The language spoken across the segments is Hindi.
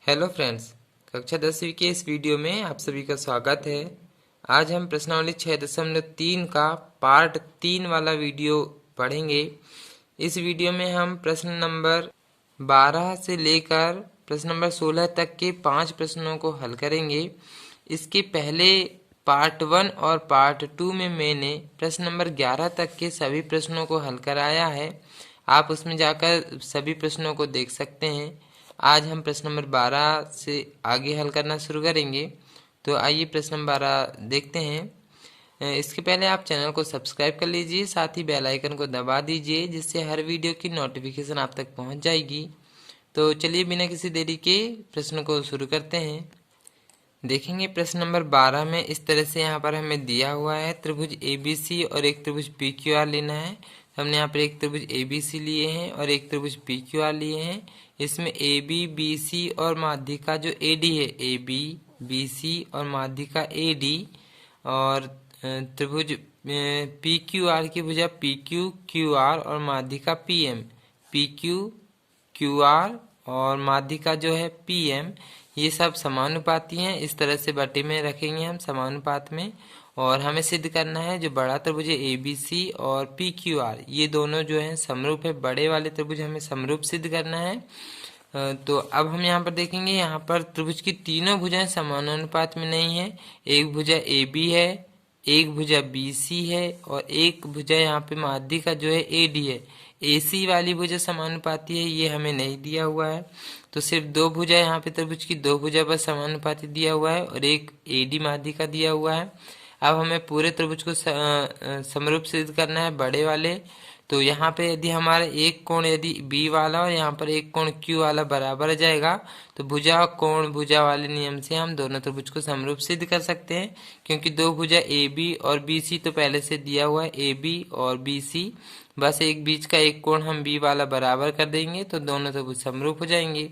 हेलो फ्रेंड्स, कक्षा 10वीं के इस वीडियो में आप सभी का स्वागत है। आज हम प्रश्नावली 6.3 का पार्ट 3 वाला वीडियो पढ़ेंगे। इस वीडियो में हम प्रश्न नंबर 12 से लेकर प्रश्न नंबर 16 तक के 5 प्रश्नों को हल करेंगे। इसके पहले पार्ट 1 और पार्ट 2 में मैंने प्रश्न नंबर 11 तक के सभी प्रश्नों को हल कराया है। आप उसमें जाकर सभी प्रश्नों को देख सकते हैं। आज हम प्रश्न नंबर 12 से आगे हल करना शुरू करेंगे। तो आइए प्रश्न नंबर 12 देखते हैं। इसके पहले आप चैनल को सब्सक्राइब कर लीजिए, साथ ही बेल आइकन को दबा दीजिए, जिससे हर वीडियो की नोटिफिकेशन आप तक पहुंच जाएगी। तो चलिए बिना किसी देरी के प्रश्न को शुरू करते हैं। देखेंगे प्रश्न नंबर 12 में इस तरह से यहाँ पर हमें दिया हुआ है त्रिभुज ABC और एक त्रिभुज PQR लेना है। हमने यहाँ पर एक त्रिभुज ABC लिए हैं और एक त्रिभुज PQR लिए हैं। इसमें AB BC और माध्यिका जो AD है, AB BC और माध्यिका AD, और त्रिभुज PQR की भुजा PQ QR और माध्यिका PM, PQ QR और माध्यिका जो है PM, ये सब समानुपाती हैं। इस तरह से बटे में रखेंगे हम समानुपात में, और हमें सिद्ध करना है जो बड़ा त्रिभुज है ABC और PQR, ये दोनों जो है समरूप है। बड़े वाले त्रिभुज हमें समरूप सिद्ध करना है। तो अब हम यहाँ पर देखेंगे, यहाँ पर त्रिभुज की तीनों भुजाएं समानुपात में नहीं है। एक भुजा AB है, एक भुजा BC है और एक भुजा यहाँ पे माध्यिका जो है AD है। AC वाली भुजा समानुपाती है, ये हमें नहीं दिया हुआ है। तो सिर्फ दो भुजा यहाँ पे त्रिभुज की दो भुजा पर समानुपाती दिया हुआ है और एक AD माध्यिका दिया हुआ है। अब हमें पूरे त्रिभुज को समरूप सिद्ध करना है बड़े वाले। तो यहाँ पे यदि हमारा एक कोण यदि B वाला और यहाँ पर एक कोण Q वाला बराबर आ जाएगा, तो भुजा कोण भुजा वाले नियम से हम दोनों त्रिभुज को समरूप सिद्ध कर सकते हैं। क्योंकि दो भुजा AB और BC तो पहले से दिया हुआ है, AB और BC, बस एक बीच का एक कोण हम B वाला बराबर कर देंगे तो दोनों त्रिभुज समरूप हो जाएंगे।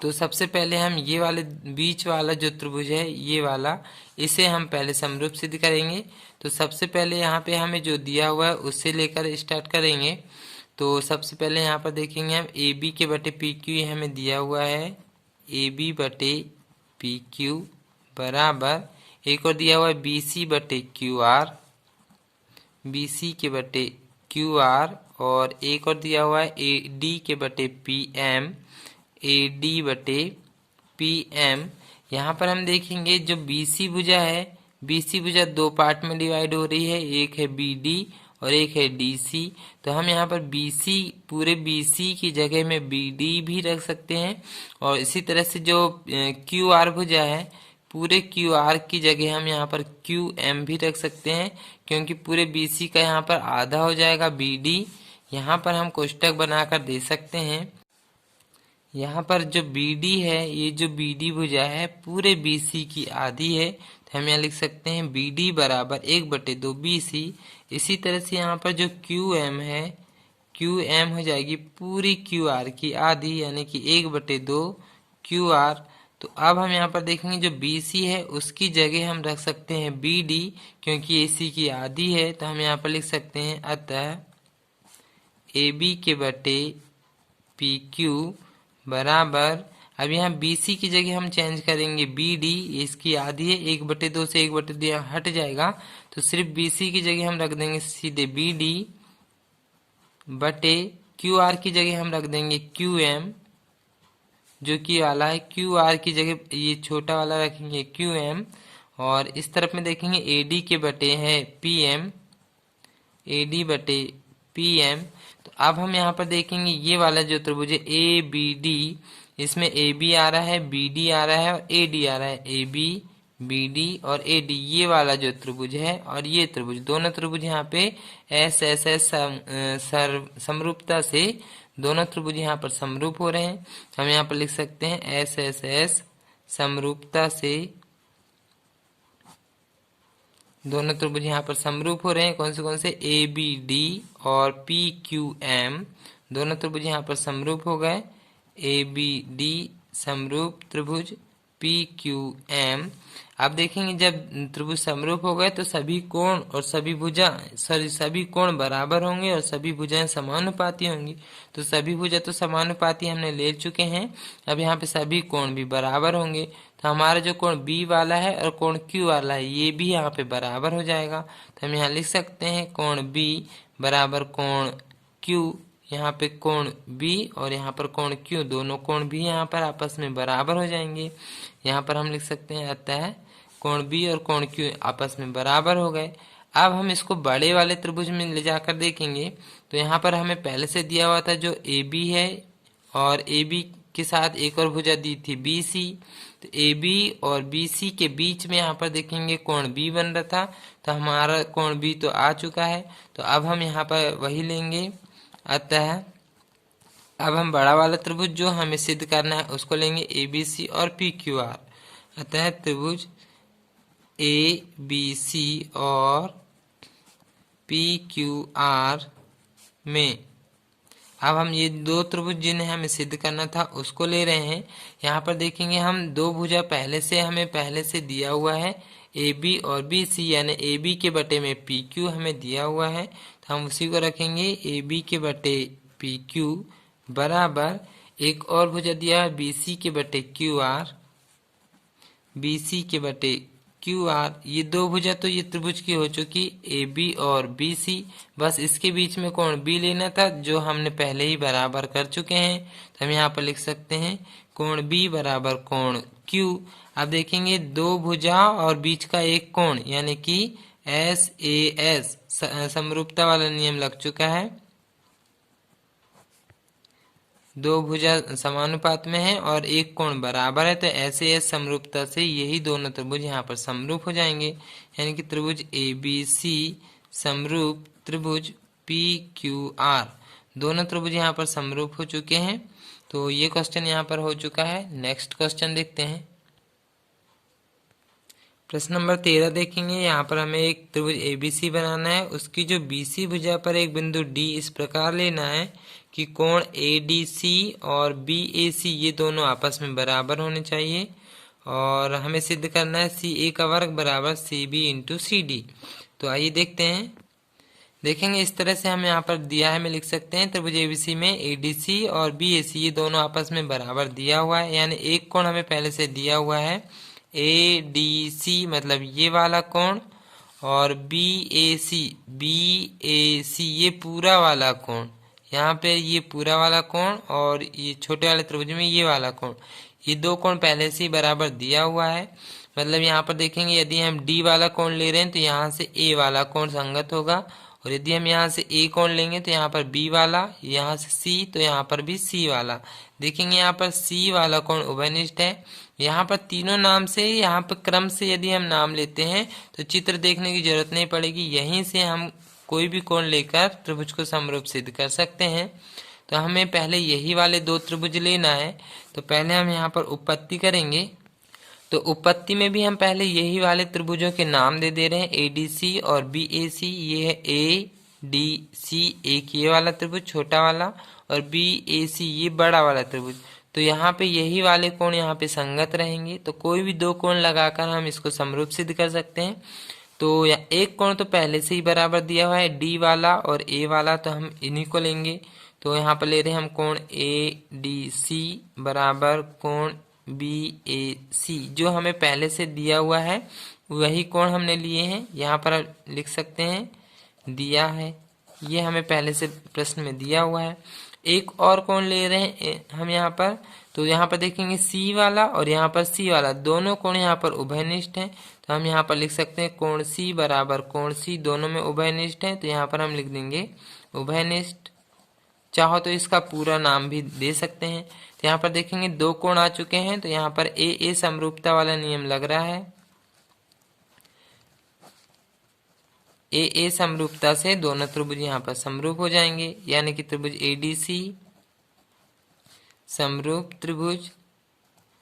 तो सबसे पहले हम ये वाले बीच वाला जो त्रिभुज है ये वाला, इसे हम पहले समरूप सिद्ध करेंगे। तो सबसे पहले यहाँ पे हमें जो दिया हुआ है उससे लेकर स्टार्ट करेंगे। तो सबसे पहले यहाँ पर देखेंगे हम AB के बटे PQ, ये हमें दिया हुआ है AB बटे PQ बराबर, एक और दिया हुआ है BC बटे QR, BC के बटे QR, और एक और दिया हुआ है AD के बटे PM, AD बटे PM। यहाँ पर हम देखेंगे जो BC भुजा है, BC भुजा दो पार्ट में डिवाइड हो रही है, एक है BD और एक है DC। तो हम यहाँ पर BC, पूरे BC की जगह में BD भी रख सकते हैं, और इसी तरह से जो QR भुजा है, पूरे QR की जगह हम यहाँ पर QM भी रख सकते हैं, क्योंकि पूरे BC का यहाँ पर आधा हो जाएगा BD। यहाँ पर हम कोष्टक बनाकर दे सकते हैं। यहाँ पर जो BD है, ये जो BD भुजा है पूरे BC की आधी है, तो हम यहाँ लिख सकते हैं BD बराबर 1/2 BC। इसी तरह से यहाँ पर जो QM है, QM हो जाएगी पूरी QR की आधी, यानी कि 1/2 QR। तो अब हम यहाँ पर देखेंगे जो BC है उसकी जगह हम रख सकते हैं BD, क्योंकि AC की आधी है। तो हम यहाँ पर लिख सकते हैं अतः AB के बटे PQ बराबर, अब यहाँ BC की जगह हम चेंज करेंगे BD, इसकी आधी है, 1/2 से 1/2 हट जाएगा, तो सिर्फ BC की जगह हम रख देंगे सीधे BD बटे QR की जगह हम रख देंगे QM, जो कि वाला है QR की जगह ये छोटा वाला रखेंगे QM, और इस तरफ में देखेंगे AD के बटे है PM, AD बटे PM। तो अब हम यहाँ पर देखेंगे ये वाला जो त्रिभुज है ABD, इसमें AB आ रहा है, BD आ रहा है और AD आ रहा है। AB BD और AD, ये वाला जो त्रिभुज है और ये त्रिभुज, दोनों त्रिभुज यहाँ पे SSS समरूपता से दोनों त्रिभुज यहाँ पर समरूप हो रहे हैं। हम यहाँ पर लिख सकते हैं SSS समरूपता से दोनों त्रिभुज यहाँ पर समरूप हो रहे हैं। कौन से ABD और PQM, दोनों त्रिभुज यहाँ पर समरूप हो गए। ABD समरूप त्रिभुज PQM। अब देखेंगे जब त्रिभुज समरूप हो गए तो सभी कोण और सभी कोण बराबर होंगे और सभी भुजाएं समानुपाती होंगी। तो सभी भुजा तो समानुपाती हमने ले चुके हैं। अब यहाँ पे सभी कोण भी बराबर होंगे, तो हमारा जो कोण B वाला है और कोण Q वाला है ये भी यहाँ पे बराबर हो जाएगा। तो हम यहाँ लिख सकते हैं कोण B बराबर कोण Q। यहाँ पे कोण B और यहाँ पर कोण Q, दोनों कोण भी यहाँ पर आपस में बराबर हो जाएंगे। यहाँ पर हम लिख सकते हैं अतः कोण B और कोण Q आपस में बराबर हो गए। अब हम इसको बड़े वाले त्रिभुज में ले जाकर देखेंगे। तो यहाँ पर हमें पहले से दिया हुआ था जो AB है और AB के साथ एक और भुजा दी थी BC। तो AB और BC के बीच में यहाँ पर देखेंगे कोण B बन रहा था, तो हमारा कोण B तो आ चुका है। तो अब हम यहाँ पर वही लेंगे। अतः अब हम बड़ा वाला त्रिभुज जो हमें सिद्ध करना है उसको लेंगे ABC और PQR। अतः त्रिभुज ABC और PQR में अब हम ये दो त्रिभुज जिन्हें हमें सिद्ध करना था उसको ले रहे हैं। यहाँ पर देखेंगे हम दो भुजा हमें पहले से दिया हुआ है AB और BC, यानी AB के बटे में PQ हमें दिया हुआ है, तो हम उसी को रखेंगे AB के बटे PQ बराबर एक और भुजा दिया है BC के बटे QR, BC के बटे QR। ये दो भुजा तो ये त्रिभुज की हो चुकी AB और BC। बस इसके बीच में कोण B लेना था जो हमने पहले ही बराबर कर चुके हैं। तो हम यहाँ पर लिख सकते हैं कोण B बराबर कोण Q। अब देखेंगे दो भुजा और बीच का एक कोण यानी कि SAS समरूपता वाला नियम लग चुका है। दो भुजा समानुपात में है और एक कोण बराबर है, तो SAS समरूपता से यही दोनों त्रिभुज यहाँ पर समरूप हो जाएंगे। यानी कि त्रिभुज ABC समरूप त्रिभुज PQR, दोनों त्रिभुज यहाँ पर समरूप हो चुके हैं। तो ये क्वेश्चन यहाँ पर हो चुका है। नेक्स्ट क्वेश्चन देखते हैं। प्रश्न नंबर 13 देखेंगे। यहाँ पर हमें एक त्रिभुज ABC बनाना है। उसकी जो BC भुजा पर एक बिंदु D इस प्रकार लेना है कि कोण ADC और BAC ये दोनों आपस में बराबर होने चाहिए और हमें सिद्ध करना है CA का वर्ग बराबर CB इंटू CD। तो आइए देखते हैं। देखेंगे इस तरह से हमें यहाँ पर दिया है, मैं लिख सकते हैं त्रिभुज ABC में ADC और BAC ये दोनों आपस में बराबर दिया हुआ है, यानी एक कोण हमें पहले से दिया हुआ है ADC मतलब ये वाला कोण और BAC ये पूरा वाला कोण, यहाँ पे ये पूरा वाला कोण और ये छोटे वाले त्रिभुज में ये वाला कोण, ये दो कोण पहले से ही बराबर दिया हुआ है। मतलब यहाँ पर देखेंगे यदि हम D वाला कोण ले रहे हैं तो यहाँ से A वाला कोण संगत होगा, और यदि हम यहाँ से A कोण लेंगे तो यहाँ पर B वाला, यहाँ से C तो यहाँ पर भी C वाला। देखेंगे यहाँ पर C वाला कोण उभयनिष्ठ है। यहाँ पर तीनों नाम से, यहाँ पर क्रम से यदि हम नाम लेते हैं तो चित्र देखने की जरूरत नहीं पड़ेगी, यहीं से हम कोई भी कोण लेकर त्रिभुज को समरूप सिद्ध कर सकते हैं। तो हमें पहले यही वाले दो त्रिभुज लेना है। तो पहले हम यहाँ पर उत्पत्ति करेंगे। तो उत्पत्ति में भी हम पहले यही वाले त्रिभुजों के नाम दे रहे हैं ADC और BAC। ये है ADC एक ये वाला त्रिभुज छोटा वाला और BAC ये बड़ा वाला त्रिभुज। तो यहाँ पे यही वाले कोण यहाँ पे संगत रहेंगे, तो कोई भी दो कोण लगाकर हम इसको समरूप सिद्ध कर सकते हैं। तो एक कोण तो पहले से ही बराबर दिया हुआ है D वाला और A वाला, तो हम इन्हीं को लेंगे। तो यहाँ पर ले रहे हैं हम कोण ADC बराबर कोण BAC, जो हमें पहले से दिया हुआ है वही कोण हमने लिए हैं। यहाँ पर लिख सकते हैं दिया है, ये हमें पहले से प्रश्न में दिया हुआ है। एक और कोण ले रहे हैं हम यहाँ पर, तो यहाँ पर देखेंगे C वाला और यहाँ पर C वाला, दोनों कोण यहाँ पर उभयनिष्ठ हैं। तो हम यहाँ पर लिख सकते हैं कोण C बराबर कोण C, दोनों में उभयनिष्ठ हैं, तो यहाँ पर हम लिख देंगे उभयनिष्ठ। चाहो तो इसका पूरा नाम भी दे सकते हैं। तो यहाँ पर देखेंगे दो कोण आ चुके हैं, तो यहाँ पर AA समरूपता वाला नियम लग रहा है। AA समरूपता से दोनों त्रिभुज यहाँ पर समरूप हो जाएंगे, यानी कि त्रिभुज ADC समरूप त्रिभुज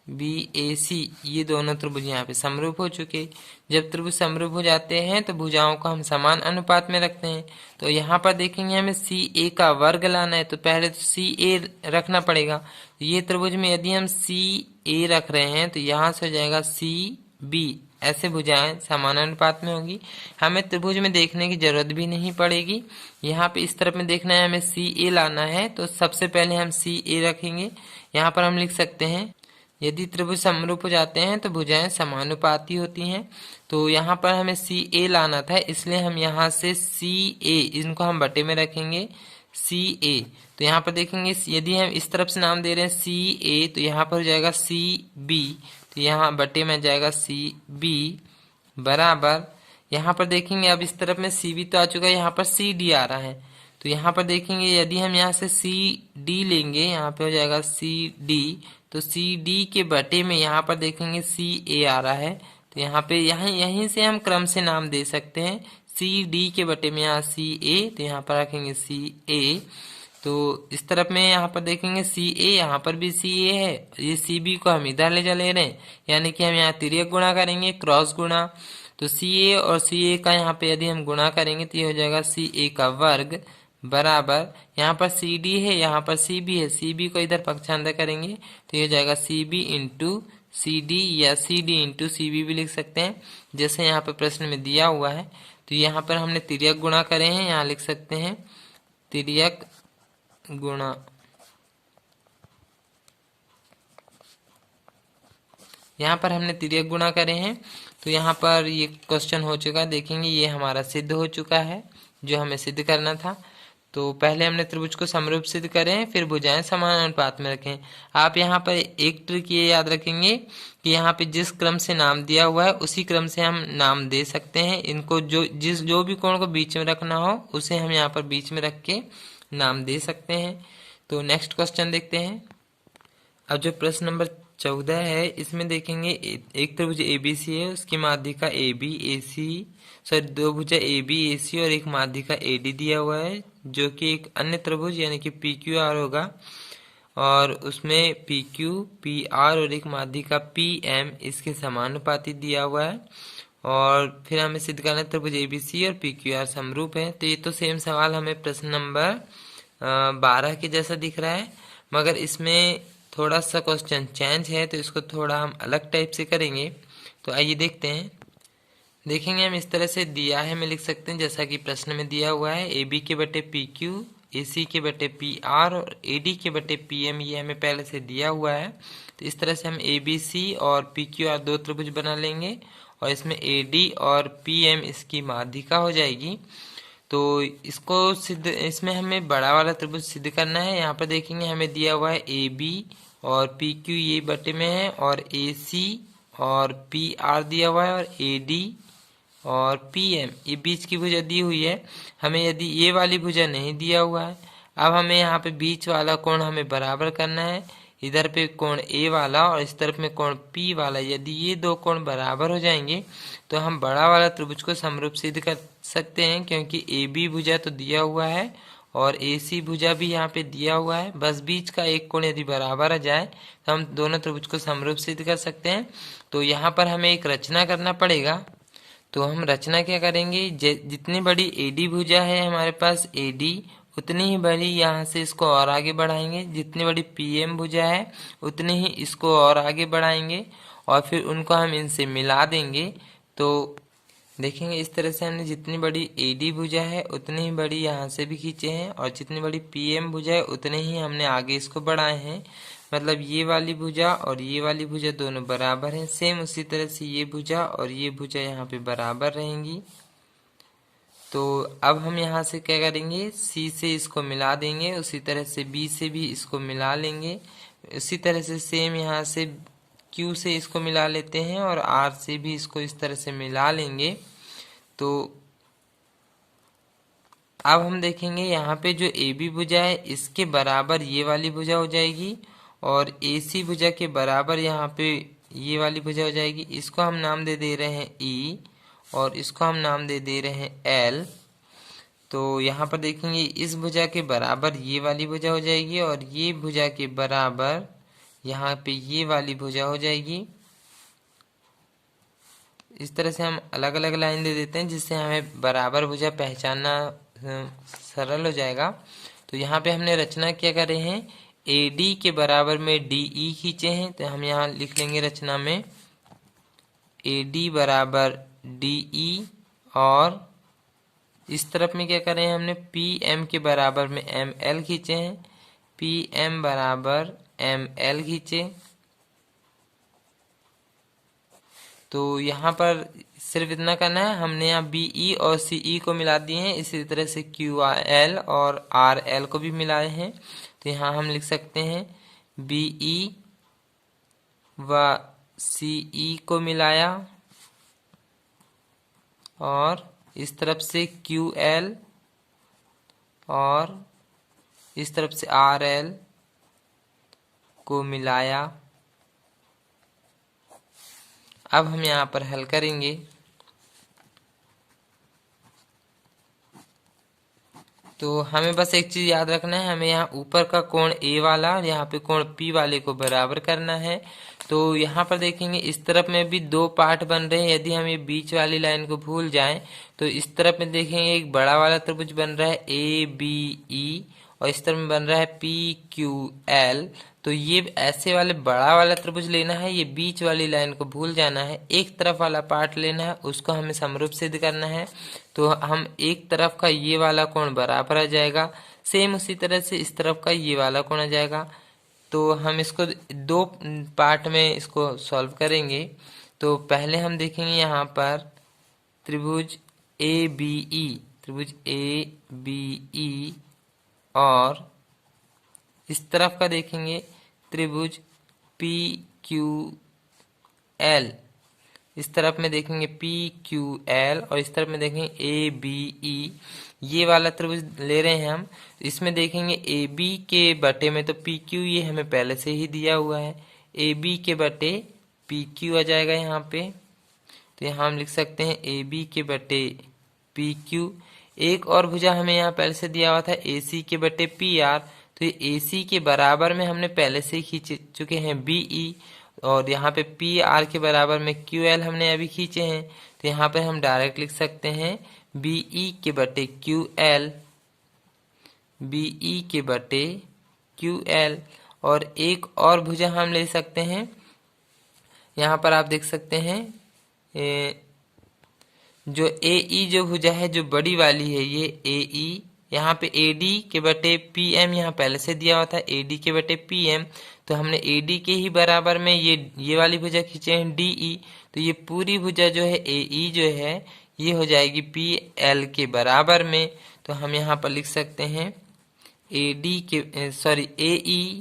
BAC ये दोनों त्रिभुज यहाँ पे समरूप हो चुके। जब त्रिभुज समरूप हो जाते हैं तो भुजाओं को हम समान अनुपात में रखते हैं। तो यहाँ पर देखेंगे हमें CA का वर्ग लाना है, तो पहले तो CA रखना पड़ेगा। ये त्रिभुज में यदि हम CA रख रहे हैं तो यहाँ से हो जाएगा CB। ऐसे भुजाएं समान अनुपात में होंगी। हमें त्रिभुज में देखने की जरूरत भी नहीं पड़ेगी। यहाँ पे इस तरफ में देखना है, हमें CA लाना है, तो सबसे पहले हम CA रखेंगे। यहाँ पर हम लिख सकते हैं यदि त्रिभुज समरूप हो जाते हैं तो भुजाएं समानुपाती होती हैं। तो यहाँ पर हमें CA लाना था, इसलिए हम यहाँ से CA इनको हम बटे में रखेंगे CA। तो यहाँ पर देखेंगे यदि हम इस तरफ से नाम दे रहे हैं CA तो यहाँ पर हो जाएगा CB, तो यहाँ बटे में जाएगा CB बराबर। यहाँ पर देखेंगे अब इस तरफ में CB तो आ चुका है, यहाँ पर CD आ रहा है। तो यहाँ पर देखेंगे यदि हम यहाँ से CD लेंगे, यहाँ पे हो जाएगा CD, तो CD के बटे में यहाँ पर देखेंगे CA आ रहा है। तो यहाँ पे यहीं से हम क्रम से नाम दे सकते हैं। CD के बटे में यहाँ CA, तो यहाँ पर रखेंगे CA। तो इस तरफ में यहाँ पर देखेंगे CA, यहाँ पर भी CA है, ये CB को हम इधर ले चले रहे हैं, यानी कि हम यहाँ तिर्यक गुणा करेंगे, क्रॉस गुणा। तो CA और CA का यहाँ पे यदि हम गुणा करेंगे तो ये हो जाएगा CA का वर्ग बराबर, यहाँ पर CD है, यहाँ पर CB है, CB को इधर पक्षांतर करेंगे तो ये हो जाएगा CB इंटू CD या CD इंटू CB भी लिख सकते हैं, जैसे यहाँ पर प्रश्न में दिया हुआ है। तो यहाँ पर हमने तिर्यक गुणा करे हैं, यहाँ लिख सकते हैं तिर्यक गुणा। यहाँ पर हमने तिर्यक गुणा करे हैं, तो यहाँ पर ये क्वेश्चन हो चुका है। देखेंगे ये हमारा सिद्ध हो चुका है जो हमें सिद्ध करना था। तो पहले हमने त्रिभुज को समरूप सिद्ध करें, फिर भुजाएं समान अनुपात में रखें। आप यहाँ पर एक ट्रिक ये याद रखेंगे कि यहाँ पे जिस क्रम से नाम दिया हुआ है उसी क्रम से हम नाम दे सकते हैं। इनको जो भी कोण को बीच में रखना हो उसे हम यहाँ पर बीच में रख के नाम दे सकते हैं। तो नेक्स्ट क्वेश्चन देखते हैं। अब जो प्रश्न नंबर 14 है, इसमें देखेंगे एक त्रिभुज ABC है, उसकी माध्यिका AB AC, सॉरी दो भुजा AB AC और एक माध्यिका AD दिया हुआ है, जो कि एक अन्य त्रिभुज यानी कि PQR होगा, और उसमें PQ PR और एक माध्यिका PM इसके समानुपाती दिया हुआ है। और फिर हमें सिद्ध करना है त्रिभुज ABC और PQR समरूप है। तो ये तो सेम सवाल हमें प्रश्न नंबर 12 के जैसा दिख रहा है, मगर इसमें थोड़ा सा क्वेश्चन चेंज है, तो इसको थोड़ा हम अलग टाइप से करेंगे। तो आइए देखते हैं। देखेंगे हम इस तरह से दिया है, मैं लिख सकते हैं जैसा कि प्रश्न में दिया हुआ है, AB के बटे PQ, AC के बटे PR और AD के बटे PM, ये हमें पहले से दिया हुआ है। तो इस तरह से हम ABC और PQR दो त्रिभुज बना लेंगे और इसमें AD और PM इसकी माध्यिका हो जाएगी। तो इसको सिद्ध, इसमें हमें बड़ा वाला त्रिभुज सिद्ध करना है। यहाँ पर देखेंगे हमें दिया हुआ है AB और PQ ये बटे में है, और AC और PR दिया हुआ है, और AD और PM ये बीच की भुजा दी हुई है। हमें यदि ये वाली भुजा नहीं दिया हुआ है, अब हमें यहाँ पे बीच वाला कोण हमें बराबर करना है। इधर पे कोण A वाला और इस तरफ में कोण P वाला, यदि ये दो कोण बराबर हो जाएंगे तो हम बड़ा वाला त्रिभुज को समरूप सिद्ध कर सकते हैं, क्योंकि AB भुजा तो दिया हुआ है और AC भुजा भी यहाँ पे दिया हुआ है। बस बीच का एक कोण यदि बराबर आ जाए तो हम दोनों त्रिभुज को समरूप सिद्ध कर सकते हैं। तो यहाँ पर हमें एक रचना करना पड़ेगा। तो हम रचना क्या करेंगे, जितनी बड़ी AD भुजा है हमारे पास AD, उतनी ही बड़ी यहाँ से इसको और आगे बढ़ाएंगे। जितनी बड़ी PM भुजा है उतनी ही इसको और आगे बढ़ाएंगे, और फिर उनको हम इनसे मिला देंगे। तो देखेंगे इस तरह से हमने जितनी बड़ी AD भुजा है उतनी ही बड़ी यहाँ से भी खींचे हैं, और जितनी बड़ी PM भुजा है उतने ही हमने आगे इसको बढ़ाए हैं। मतलब ये वाली भुजा और ये वाली भुजा दोनों बराबर हैं। सेम उसी तरह से ये भुजा और ये भुजा यहाँ पे बराबर रहेंगी। तो अब हम यहाँ से क्या करेंगे, C से इसको मिला देंगे, उसी तरह से B से भी इसको मिला लेंगे, उसी तरह से सेम यहाँ से Q से इसको मिला लेते हैं, और R से भी इसको इस तरह से मिला लेंगे। तो अब हम देखेंगे यहाँ पे जो AB भुजा है इसके बराबर ये वाली भुजा हो जाएगी, और AC भुजा के बराबर यहाँ पे ये वाली भुजा हो जाएगी। इसको हम नाम दे रहे हैं E, और इसको हम नाम दे रहे हैं L। तो यहाँ पर देखेंगे इस भुजा के बराबर ये वाली भुजा हो जाएगी, और ये भुजा के बराबर यहाँ पे ये वाली भुजा हो जाएगी। इस तरह से हम अलग अलग लाइन दे देते हैं जिससे हमें बराबर भुजा पहचानना सरल हो जाएगा। तो यहाँ पे हमने रचना क्या करे हैं, AD के बराबर में DE खींचे हैं। तो हम यहाँ लिख लेंगे रचना में AD बराबर DE, और इस तरफ में क्या करें हमने PM के बराबर में ML खींचे हैं, PM बराबर ML खींचे। तो यहाँ पर सिर्फ इतना करना है, हमने यहाँ BE और CE को मिला दिए हैं, इसी तरह से QL और RL को भी मिलाए हैं। तो यहाँ हम लिख सकते हैं BE व CE को मिलाया, और इस तरफ से QL और इस तरफ से RL को मिलाया। अब हम यहाँ पर हल करेंगे। तो हमें बस एक चीज याद रखना है, हमें यहाँ ऊपर का कोण A वाला और यहाँ पे कोण P वाले को बराबर करना है। तो यहाँ पर देखेंगे इस तरफ में भी दो पार्ट बन रहे हैं। यदि हम ये बीच वाली लाइन को भूल जाएं तो इस तरफ में देखेंगे एक बड़ा वाला त्रिभुज बन रहा है ABE, और इस तरफ में बन रहा है PQL। तो ये ऐसे वाले बड़ा वाला त्रिभुज लेना है, ये बीच वाली लाइन को भूल जाना है, एक तरफ वाला पार्ट लेना है, उसको हमें समरूप सिद्ध करना है। तो हम एक तरफ का ये वाला कोण बराबर आ जाएगा, सेम उसी तरह से इस तरफ का ये वाला कोण आ जाएगा। तो हम इसको दो पार्ट में इसको सॉल्व करेंगे। तो पहले हम देखेंगे यहाँ पर त्रिभुज ABE और इस तरफ का देखेंगे त्रिभुज PQL। इस तरफ में देखेंगे PQL और इस तरफ में देखेंगे ABE। ये वाला त्रिभुज ले रहे हैं हम। इसमें देखेंगे AB के बटे में तो PQ ये हमें पहले से ही दिया हुआ है, AB के बटे PQ आ जाएगा यहाँ पे। तो यहाँ हम लिख सकते हैं AB के बटे PQ। एक और भुजा हमें यहाँ पहले से दिया हुआ था AC के बटे PR। तो ये AC के बराबर में हमने पहले से ही खींच चुके हैं BE, और यहाँ पे PR के बराबर में QL हमने अभी खींचे हैं। तो यहाँ पे हम डायरेक्ट लिख सकते हैं BE के बटे QL, BE के बटे QL। और एक और भुजा हम ले सकते हैं, यहाँ पर आप देख सकते हैं जो AE जो भुजा है जो बड़ी वाली है ये AE, यहाँ पे AD के बटे PM यहाँ पहले से दिया हुआ था AD के बटे PM। तो हमने AD के ही बराबर में ये वाली भुजा खींचे हैं DE। तो ये पूरी भुजा जो है AE जो है ये हो जाएगी PL के बराबर में। तो हम यहाँ पर लिख सकते हैं AE,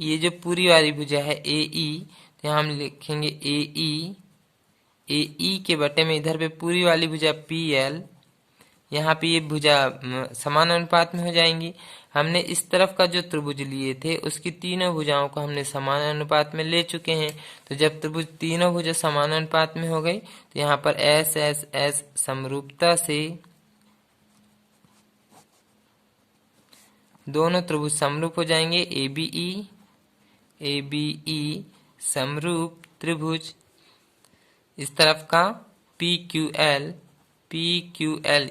ये जो पूरी वाली भुजा है AE, तो यहाँ हम लिखेंगे AE के बटे में इधर पे पूरी वाली भुजा PL, यहाँ पे ये भुजा समान अनुपात में हो जाएंगी। हमने इस तरफ का जो त्रिभुज लिए थे उसकी तीनों भुजाओं को हमने समान अनुपात में ले चुके हैं। तो जब त्रिभुज तीनों भुजा समान अनुपात में हो गई तो यहाँ पर S समरूपता से दोनों त्रिभुज समरूप हो जाएंगे। ABE समरूप त्रिभुज, इस तरफ का PQL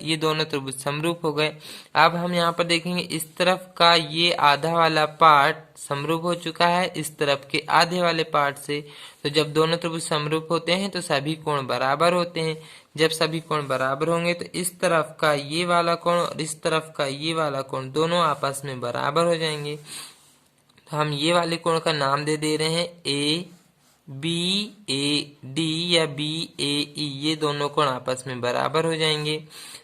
ये दोनों त्रिभुज समरूप हो गए। अब हम यहाँ पर देखेंगे इस तरफ का ये आधा वाला पार्ट समरूप हो चुका है इस तरफ के आधे वाले पार्ट से। तो जब दोनों त्रिभुज समरूप होते हैं तो सभी कोण बराबर होते हैं। जब सभी कोण बराबर होंगे तो इस तरफ का ये वाला कोण और इस तरफ का ये वाला कोण दोनों आपस में बराबर हो जाएंगे। तो हम ये वाले कोण का नाम दे रहे हैं BAD या BAE, ये दोनों कोण आपस में बराबर हो जाएंगे।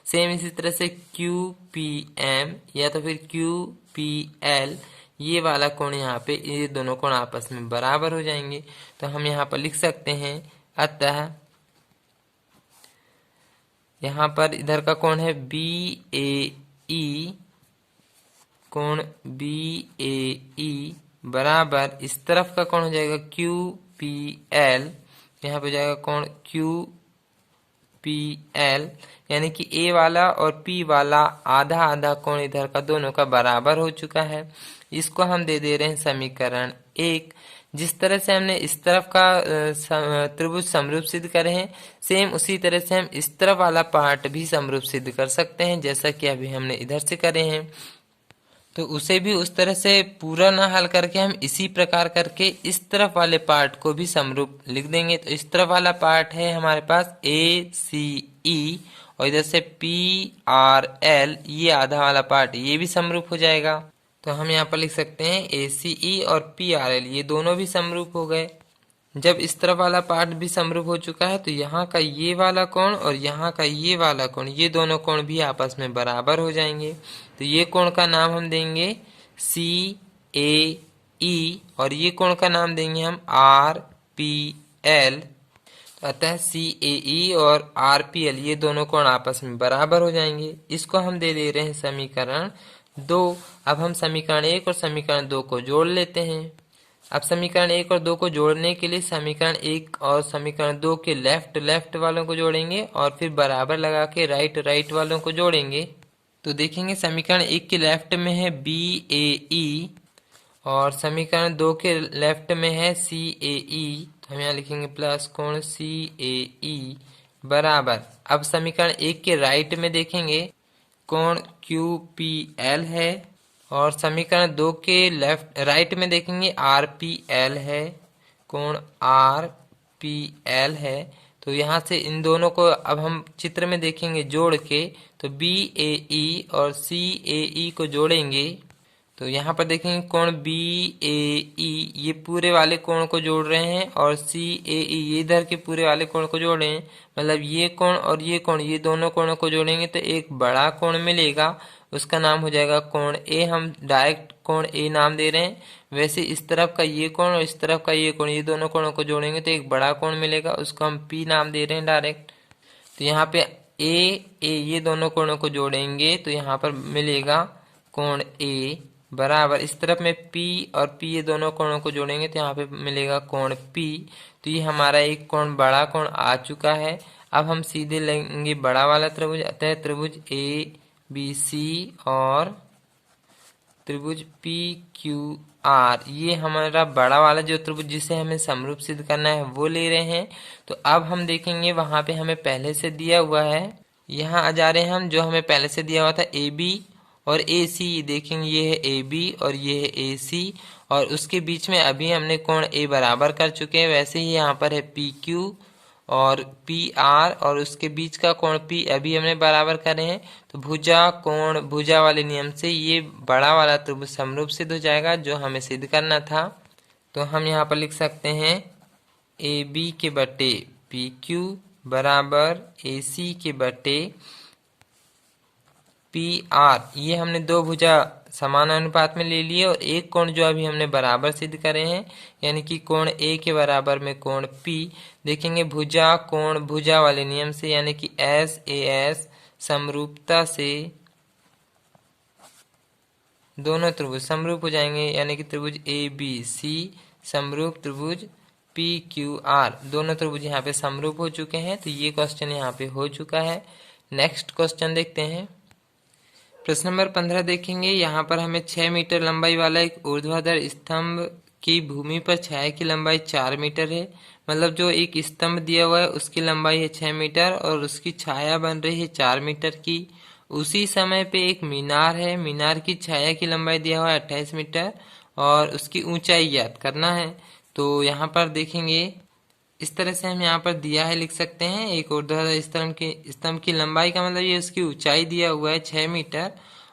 सेम इसी तरह से QPM या तो फिर QPL, ये वाला कोण यहाँ पे ये दोनों कोण आपस में बराबर हो जाएंगे। तो हम यहाँ पर लिख सकते हैं अतः यहाँ पर इधर का कोण है BAE, कोण BAE बराबर इस तरफ का कोण हो जाएगा QPL, यहाँ पे हो जाएगा कोण QPL, यानी कि A वाला और P वाला आधा आधा कोण इधर का दोनों का बराबर हो चुका है। इसको हम दे रहे हैं समीकरण 1। जिस तरह से हमने इस तरफ का त्रिभुज समरूप सिद्ध करे हैं, सेम उसी तरह से हम इस तरफ वाला पार्ट भी समरूप सिद्ध कर सकते हैं, जैसा कि अभी हमने इधर से करे हैं। तो उसे भी उस तरह से पूरा ना हल करके हम इसी प्रकार करके इस तरफ वाले पार्ट को भी समरूप लिख देंगे। तो इस तरफ वाला पार्ट है हमारे पास ACE और इधर से PRL, ये आधा वाला पार्ट ये भी समरूप हो जाएगा। तो हम यहाँ पर लिख सकते हैं ACE और PRL ये दोनों भी समरूप हो गए। जब इस तरफ वाला पार्ट भी समरूप हो चुका है तो यहाँ का ये वाला कोण और यहाँ का ये वाला कोण, ये दोनों कोण भी आपस में बराबर हो जाएंगे। तो ये कोण का नाम हम देंगे CAE और ये कोण का नाम देंगे हम RPL। अतः CAE और RPL ये दोनों कोण आपस में बराबर हो जाएंगे। इसको हम दे रहे हैं समीकरण 2। अब हम समीकरण 1 और समीकरण 2 को जोड़ लेते हैं। अब समीकरण 1 और 2 को जोड़ने के लिए समीकरण 1 और समीकरण 2 के लेफ्ट वालों को जोड़ेंगे और फिर बराबर लगा के राइट वालों को जोड़ेंगे। तो देखेंगे समीकरण 1 के लेफ्ट में है BAE और समीकरण 2 के लेफ्ट में है CAE। तो हम यहाँ लिखेंगे प्लस कोण CAE बराबर। अब समीकरण 1 के राइट में देखेंगे कोण QPL है और समीकरण 2 के राइट में देखेंगे RPL है, कोण RPL है। तो यहाँ से इन दोनों को अब हम चित्र में देखेंगे जोड़ के, तो BAE और CAE को जोड़ेंगे। तो यहाँ पर देखेंगे कोण BAE ये पूरे वाले कोण को जोड़ रहे हैं और CAE ये इधर के पूरे वाले कोण को जोड़ रहे हैं। मतलब ये कोण और ये कोण, ये दोनों कोणों को जोड़ेंगे तो एक बड़ा कोण मिलेगा, उसका नाम हो जाएगा कोण A। हम डायरेक्ट कोण A नाम दे रहे हैं। वैसे इस तरफ का ये कोण और इस तरफ का ये कोण, ये दोनों कोणों को जोड़ेंगे तो एक बड़ा कोण मिलेगा, उसको हम P नाम दे रहे हैं डायरेक्ट। तो यहाँ पे A ये दोनों कोणों को जोड़ेंगे तो यहाँ पर मिलेगा कोण A बराबर। इस तरफ में P और P ये दोनों कोणों को जोड़ेंगे तो यहाँ पे मिलेगा कोण P। तो ये हमारा एक कोण बड़ा कोण आ चुका है। अब हम सीधे लेंगे बड़ा वाला त्रिभुज। अतः त्रिभुज ABC और त्रिभुज PQR ये हमारा बड़ा वाला जो त्रिभुज जिसे हमें समरूप सिद्ध करना है वो ले रहे हैं। तो अब हम देखेंगे वहां पे हमें पहले से दिया हुआ है, यहाँ आ जा रहे हैं हम, जो हमें पहले से दिया हुआ था AB और AC। देखेंगे ये है AB और ये है AC और उसके बीच में अभी हमने कोण A बराबर कर चुके हैं। वैसे ही यहाँ पर है PQ और PR और उसके बीच का कोण P अभी हमने बराबर करे हैं। तो भुजा वाले नियम से ये बड़ा वाला त्रिभुज समरूप सिद्ध हो जाएगा जो हमें सिद्ध करना था। तो हम यहाँ पर लिख सकते हैं AB के बटे PQ बराबर AC के बटे PR। ये हमने दो भुजा समान अनुपात में ले लिए और एक कोण जो अभी हमने बराबर सिद्ध करे हैं, यानी कि कोण A के बराबर में कोण P। देखेंगे भुजा वाले नियम से, यानी कि SAS समरूपता से दोनों त्रिभुज समरूप हो जाएंगे, यानी कि त्रिभुज ABC समरूप त्रिभुज PQR। दोनों त्रिभुज यहाँ पे समरूप हो चुके हैं। तो ये क्वेश्चन यहाँ पे हो चुका है। नेक्स्ट क्वेश्चन देखते हैं। प्रश्न नंबर 15 देखेंगे। यहाँ पर हमें 6 मीटर लंबाई वाला एक ऊर्ध्वाधर स्तंभ की भूमि पर छाया की लंबाई 4 मीटर है। मतलब जो एक स्तंभ दिया हुआ है उसकी लंबाई है 6 मीटर और उसकी छाया बन रही है 4 मीटर की। उसी समय पे एक मीनार है, मीनार की छाया की लंबाई दिया हुआ है 28 मीटर और उसकी ऊंचाई ज्ञात करना है। तो यहाँ पर देखेंगे इस तरह से हम यहाँ पर दिया है, लिख सकते हैं एक ऊर्ध्वाधर स्तंभ की लंबाई का मतलब ये उसकी ऊंचाई दिया हुआ है 6 मीटर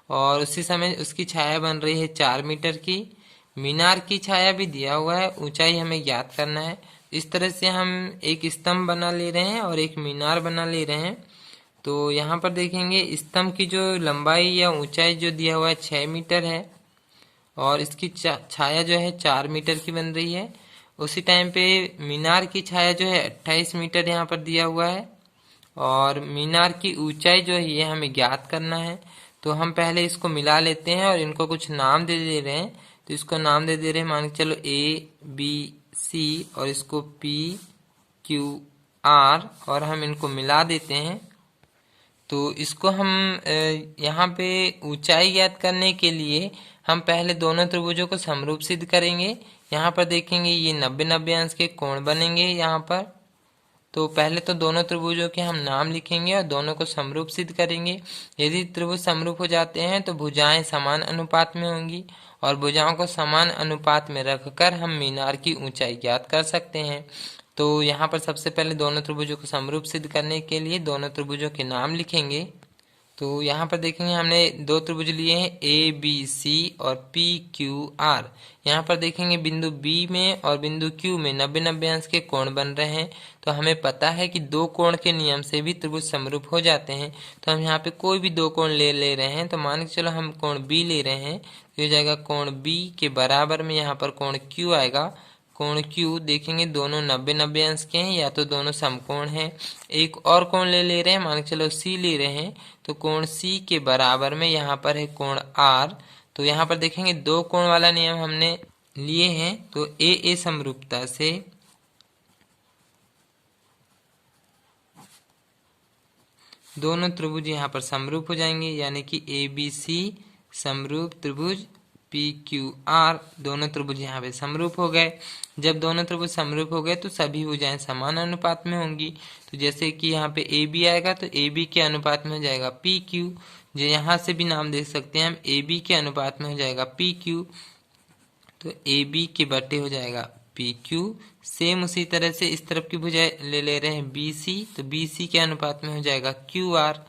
और उसी समय उसकी छाया बन रही है 4 मीटर की। मीनार की छाया भी दिया हुआ है, ऊंचाई हमें ज्ञात करना है। इस तरह से हम एक स्तंभ बना ले रहे हैं और एक मीनार बना ले रहे हैं। तो यहाँ पर देखेंगे स्तंभ की जो लंबाई या ऊंचाई जो दिया हुआ है 6 मीटर है और इसकी छाया जो है 4 मीटर की बन रही है। उसी टाइम पे मीनार की छाया जो है 28 मीटर यहाँ पर दिया हुआ है और मीनार की ऊंचाई जो है ये हमें ज्ञात करना है। तो हम पहले इसको मिला लेते हैं और इनको कुछ नाम दे दे रहे हैं। तो इसको नाम दे रहे हैं, मान के चलो ABC और इसको PQR और हम इनको मिला देते हैं। तो इसको हम यहाँ पे ऊंचाई ज्ञात करने के लिए हम पहले दोनों त्रिभुजों को समरूप सिद्ध करेंगे, यहाँ पर देखेंगे ये 90-90 अंश के कोण बनेंगे यहाँ पर। तो पहले तो दोनों त्रिभुजों के हम नाम लिखेंगे और दोनों को समरूप सिद्ध करेंगे। यदि त्रिभुज समरूप हो जाते हैं तो भुजाएं समान अनुपात में होंगी और भुजाओं को समान अनुपात में रखकर हम मीनार की ऊंचाई ज्ञात कर सकते हैं। तो यहाँ पर सबसे पहले दोनों त्रिभुजों को समरूप सिद्ध करने के लिए दोनों त्रिभुजों के नाम लिखेंगे। तो यहाँ पर देखेंगे हमने दो त्रिभुज लिए हैं ए बी सी और पी क्यू आर। यहाँ पर देखेंगे बिंदु बी में और बिंदु क्यू में 90-90 अंश के कोण बन रहे हैं। तो हमें पता है कि दो कोण के नियम से भी त्रिभुज समरूप हो जाते हैं। तो हम यहाँ पे कोई भी दो कोण ले रहे हैं। तो मान के चलो हम कोण बी ले रहे हैं, तो ये जाएगा कोण बी के बराबर में यहाँ पर कोण क्यू आएगा। कोण क्यू देखेंगे दोनों 90-90 अंश के हैं या तो दोनों समकोण हैं। एक और कोण ले रहे हैं, मान के चलो सी ले रहे हैं, तो कोण सी के बराबर में यहाँ पर है कोण आर। तो यहाँ पर देखेंगे दो कोण वाला नियम हमने लिए हैं। तो ए समरूपता से दोनों त्रिभुज यहाँ पर समरूप हो जाएंगे, यानी कि ए बी सी समरूप त्रिभुज पी क्यू आर, दोनों त्रिभुज यहाँ पे समरूप हो गए। जब दोनों त्रिभुज समरूप हो गए तो सभी भुजाएं समान अनुपात में होंगी। तो जैसे कि यहाँ पे ए बी आएगा तो ए बी के अनुपात में हो जाएगा पी क्यू। जो यहाँ से भी नाम देख सकते हैं हम, ए बी के अनुपात में हो जाएगा पी क्यू। तो ए बी के बटे हो जाएगा पी क्यू। सेम उसी तरह से इस तरफ की भुजाएं ले रहे हैं बी सी, तो बी सी के अनुपात में हो जाएगा क्यू आर।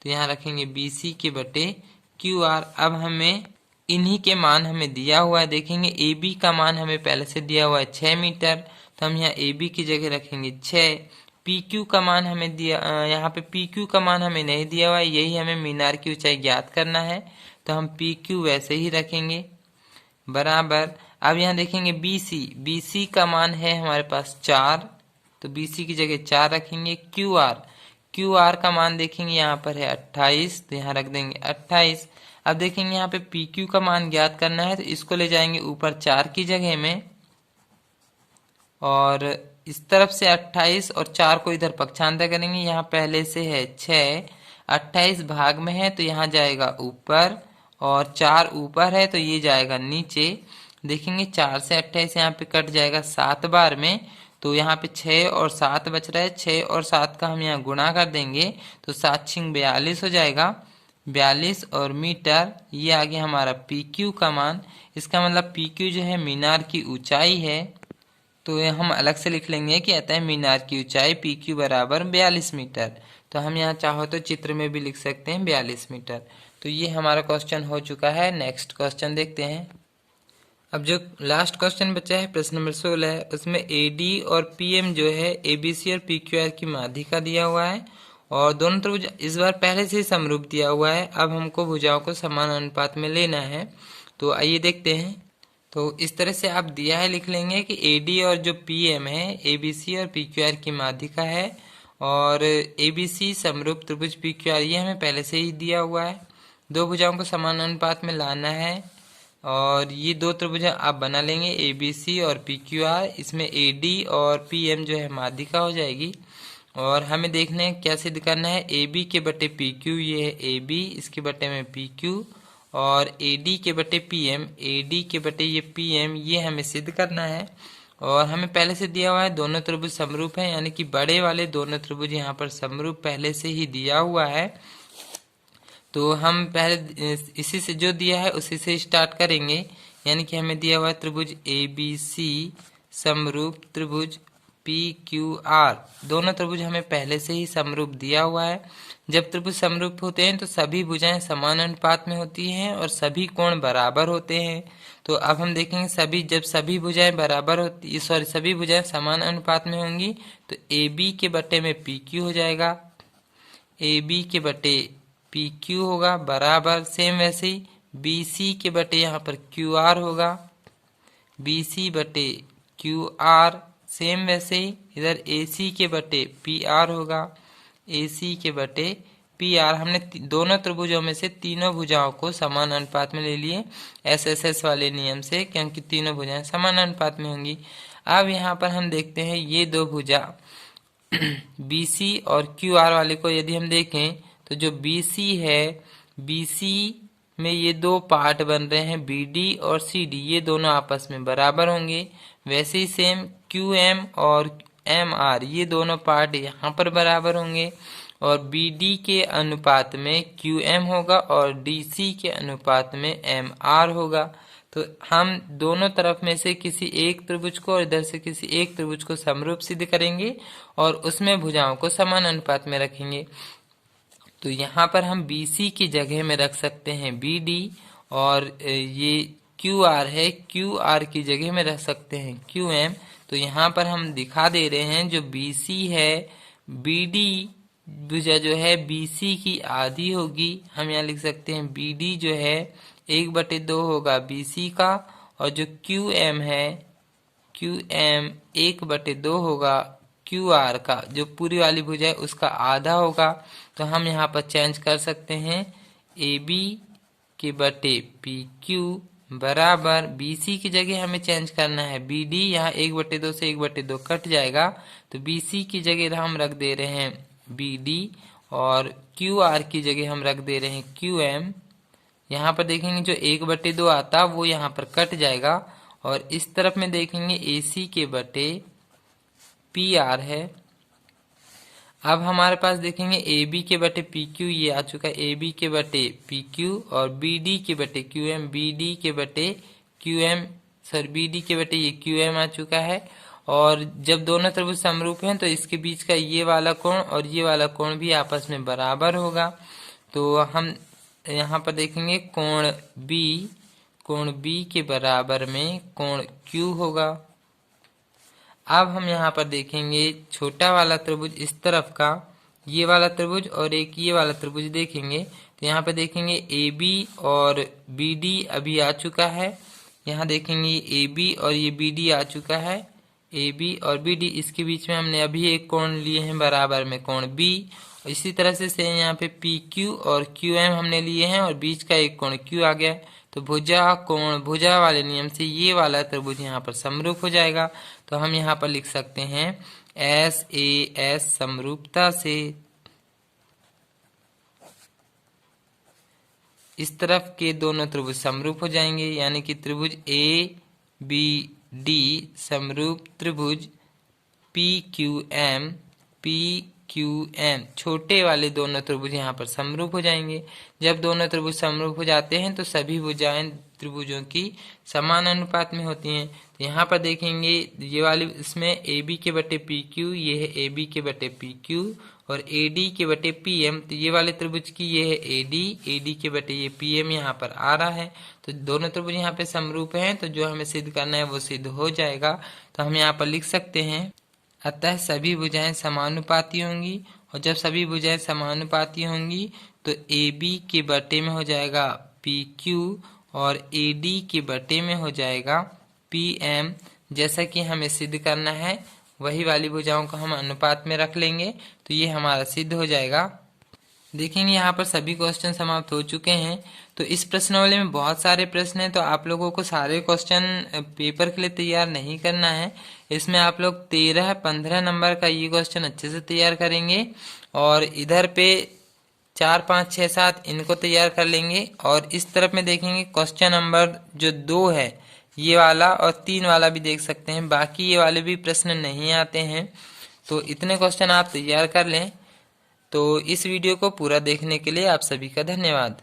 तो यहाँ रखेंगे बी सी के बटे क्यू आर। अब हमें इन्हीं के मान हमें दिया हुआ है। देखेंगे ए बी का मान हमें पहले से दिया हुआ है 6 मीटर, तो हम यहाँ ए बी की जगह रखेंगे 6। पी क्यू का मान हमें दिया, यहाँ पे पी क्यू का मान हमें नहीं दिया हुआ है, यही हमें मीनार की ऊंचाई ज्ञात करना है। तो हम पी क्यू वैसे ही रखेंगे बराबर। अब यहाँ देखेंगे बी सी का मान है हमारे पास 4, तो बी सी की जगह 4 रखेंगे। क्यू आर का मान देखेंगे यहाँ पर है 28, तो यहाँ रख देंगे 28। अब देखेंगे यहाँ पे पी क्यू का मान ज्ञात करना है, तो इसको ले जाएंगे ऊपर 4 की जगह में और इस तरफ से 28 और 4 को इधर पक्षांतर करेंगे। यहाँ पहले से है 6, 28 भाग में है तो यहाँ जाएगा ऊपर और 4 ऊपर है तो ये जाएगा नीचे। देखेंगे 4 से 28 यहाँ पे कट जाएगा 7 बार में, तो यहाँ पे 6 और 7 बच रहा है। 6 और 7 का हम यहाँ गुणा कर देंगे तो 7 छिंग 42 हो जाएगा, 42 और मीटर। ये आ गया हमारा पी क्यू का मान। इसका मतलब पी क्यू जो है मीनार की ऊंचाई है। तो ये हम अलग से लिख लेंगे कि अतः मीनार की ऊंचाई पी क्यू बराबर 42 मीटर। तो हम यहाँ चाहो तो चित्र में भी लिख सकते हैं 42 मीटर। तो ये हमारा क्वेश्चन हो चुका है। नेक्स्ट क्वेश्चन देखते हैं। अब जो लास्ट क्वेश्चन बचा है प्रश्न नंबर 16, उसमें ए डी और पी एम जो है ए बी सी और पी क्यू आर की माध्यिका दिया हुआ है और दोनों त्रिभुज इस बार पहले से ही समरूप दिया हुआ है। अब हमको भुजाओं को समान अनुपात में लेना है। तो आइए देखते हैं। तो इस तरह से आप दिया है लिख लेंगे कि ए डी और जो पी एम है ए बी सी और पी क्यू आर की माध्यिका है और ए बी सी समरूप त्रिभुज पी क्यू आर ये हमें पहले से ही दिया हुआ है। दो भुजाओं को समान अनुपात में लाना है और ये दो त्रिभुज आप बना लेंगे ए बी सी और पी क्यू आर। इसमें ए डी और पी एम जो है माध्यिका हो जाएगी और हमें देखना है क्या सिद्ध करना है। ए बी के बटे पी क्यू, ये है ए बी, इसके बटे में पी क्यू और ए डी के बटे पी एम, ए डी के बटे ये पी एम, ये हमें सिद्ध करना है। और हमें पहले से दिया हुआ है दोनों त्रिभुज समरूप हैं, यानी कि बड़े वाले दोनों त्रिभुज यहाँ पर समरूप पहले से ही दिया हुआ है। तो हम पहले इसी से जो दिया है उसी से स्टार्ट करेंगे। यानी कि हमें दिया हुआ है त्रिभुज ए बी सी समरूप त्रिभुज पी क्यू आर। दोनों त्रिभुज हमें पहले से ही समरूप दिया हुआ है। जब त्रिभुज समरूप होते हैं तो सभी भुजाएं समान अनुपात में होती हैं और सभी कोण बराबर होते हैं। तो अब हम देखेंगे सभी भुजाएं बराबर होती सभी भुजाएं समान अनुपात में होंगी तो ए बी के बटे में पी क्यू हो जाएगा, ए बी के बटे पी क्यू होगा बराबर। सेम वैसे ही बी सी के बटे यहाँ पर क्यू आर होगा, बी सी बटे क्यू आर। सेम वैसे ही इधर ए सी के बटे पी आर होगा, ए सी के बटे पी आर। हमने दोनों त्रिभुजों में से तीनों भुजाओं को समान अनुपात में ले लिए एस वाले नियम से, क्योंकि तीनों भुजाएं समान अनुपात में होंगी। अब यहाँ पर हम देखते हैं ये दो भुजा बी सी और क्यू आर वाले को यदि हम देखें तो जो बी सी है, बी सी में ये दो पार्ट बन रहे हैं BD और CD, ये दोनों आपस में बराबर होंगे। वैसे ही सेम QM और MR, ये दोनों पार्ट यहाँ पर बराबर होंगे और BD के अनुपात में QM होगा और DC के अनुपात में MR होगा। तो हम दोनों तरफ में से किसी एक त्रिभुज को और इधर से किसी एक त्रिभुज को समरूप सिद्ध करेंगे और उसमें भुजाओं को समान अनुपात में रखेंगे। तो यहाँ पर हम BC की जगह में रख सकते हैं BD और ये QR है, QR की जगह में रख सकते हैं QM। तो यहाँ पर हम दिखा दे रहे हैं जो BC है, BD भुजा जो है BC की आधी होगी। हम यहाँ लिख सकते हैं BD जो है 1/2 होगा BC का और जो QM है, QM 1/2 होगा QR का, जो पूरी वाली भुजा है उसका आधा होगा। तो हम यहाँ पर चेंज कर सकते हैं AB के बटे PQ बराबर, BC की जगह हमें चेंज करना है BD, यहाँ 1/2 से 1/2 कट जाएगा तो BC की जगह हम रख दे रहे हैं BD और QR की जगह हम रख दे रहे हैं QM। यहाँ पर देखेंगे जो 1/2 आता वो यहाँ पर कट जाएगा और इस तरफ में देखेंगे AC के बटे PR है। अब हमारे पास देखेंगे AB के बटे PQ, ये आ चुका है AB के बटे PQ और BD के बटे QM, BD के बटे QM, BD के बटे ये QM आ चुका है। और जब दोनों त्रिभुज समरूप हैं तो इसके बीच का ये वाला कोण और ये वाला कोण भी आपस में बराबर होगा। तो हम यहाँ पर देखेंगे कोण B के बराबर में कोण Q होगा। अब हम यहाँ पर देखेंगे छोटा वाला त्रिभुज इस तरफ का, ये वाला त्रिभुज और एक ये वाला त्रिभुज देखेंगे। तो यहाँ पर देखेंगे AB और BD अभी आ चुका है। यहाँ देखेंगे AB और ये BD आ चुका है, AB और BD, इसके बीच में हमने अभी एक कोण लिए हैं बराबर में कोण B। इसी तरह से यहाँ पे PQ और QM हमने लिए हैं और बीच का एक कोण Q आ गया। तो भुजा वाले नियम से ये वाला त्रिभुज यहाँ पर समरूप हो जाएगा। तो हम यहाँ पर लिख सकते हैं SAS समरूपता से इस तरफ के दोनों त्रिभुज समरूप हो जाएंगे, यानी कि त्रिभुज ABD समरूप त्रिभुज PQM छोटे वाले दोनों त्रिभुज यहाँ पर समरूप हो जाएंगे। जब दोनों त्रिभुज समरूप हो जाते हैं तो सभी भुजाएं त्रिभुजों की समान अनुपात में होती हैं। तो यहाँ पर देखेंगे ये वाली इसमें AB के बटे PQ, ये है AB के बटे PQ और AD के बटे PM। तो ये वाले त्रिभुज की ये है AD के बटे ये PM यहाँ पर आ रहा है। तो दोनों त्रिभुज यहाँ पे समरूप हैं, तो जो हमें सिद्ध करना है वो सिद्ध हो जाएगा। तो हम यहाँ पर लिख सकते हैं अतः सभी भुजाएं समानुपाती होंगी और जब सभी भुजाएं समानुपाती होंगी तो AB के बटे में हो जाएगा PQ और AD के बटे में हो जाएगा PM। जैसा कि हमें सिद्ध करना है वही वाली भुजाओं को हम अनुपात में रख लेंगे तो ये हमारा सिद्ध हो जाएगा। देखेंगे यहाँ पर सभी क्वेश्चन समाप्त हो चुके हैं। तो इस प्रश्नावली में बहुत सारे प्रश्न हैं, तो आप लोगों को सारे क्वेश्चन पेपर के लिए तैयार नहीं करना है। इसमें आप लोग 13-15 नंबर का ये क्वेश्चन अच्छे से तैयार करेंगे और इधर पे 4, 5, 6, 7 इनको तैयार कर लेंगे। और इस तरफ में देखेंगे क्वेश्चन नंबर जो 2 है ये वाला और 3 वाला भी देख सकते हैं, बाकी ये वाले भी प्रश्न नहीं आते हैं। तो इतने क्वेश्चन आप तैयार कर लें। तो इस वीडियो को पूरा देखने के लिए आप सभी का धन्यवाद।